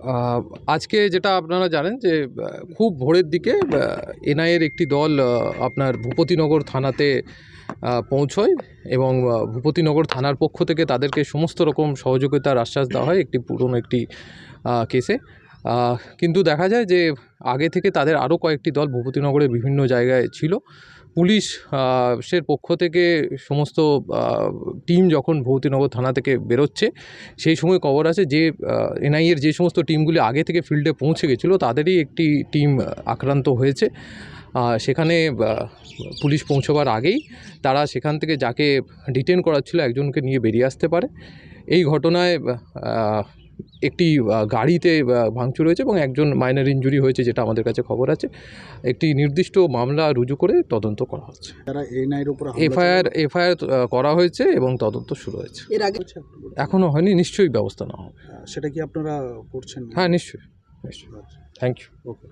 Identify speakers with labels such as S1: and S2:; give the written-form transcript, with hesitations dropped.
S1: আহ, আজকে যেটা আপনারা জানেন যে খুব ভোরের দিকে এনআইএর একটি দল আপনার ভূপতিনগর থানাতে পৌঁছয় এবং ভূপতিনগর থানার পক্ষ থেকে তাদেরকে সমস্ত রকম সহযোগিতার আশ্বাস দেওয়া হয় একটি পুরনো একটি কেসে। কিন্তু দেখা যায় যে আগে থেকে তাদের আরও কয়েকটি দল ভূপতিনগরের বিভিন্ন জায়গায় ছিল। পুলিশ সের পক্ষ থেকে সমস্ত টিম যখন ভূপতিনগর থানা থেকে বেরোচ্ছে সেই সময় খবর আছে যে এনআইএর যে সমস্ত টিমগুলি আগে থেকে ফিল্ডে পৌঁছে গেছিলো তাদেরই একটি টিম আক্রান্ত হয়েছে। সেখানে পুলিশ পৌঁছবার আগেই তারা সেখান থেকে যাকে ডিটেন করাচ্ছিল একজনকে নিয়ে বেরিয়ে আসতে পারে। এই ঘটনায় একটি গাড়িতে ভাঙচুর হয়েছে এবং একজন মাইনর ইনজুরি হয়েছে যেটা আমাদের কাছে খবর আছে। একটি নির্দিষ্ট মামলা রুজু করে তদন্ত করা হচ্ছে। এফআইআর করা হয়েছে এবং তদন্ত শুরু হয়েছে।
S2: এর আগে
S1: এখনও হয়নি, নিশ্চয়ই ব্যবস্থা নেওয়া হবে।
S2: সেটা কি আপনারা করছেন?
S1: হ্যাঁ, নিশ্চয়ই। Thank you.
S2: ওকে।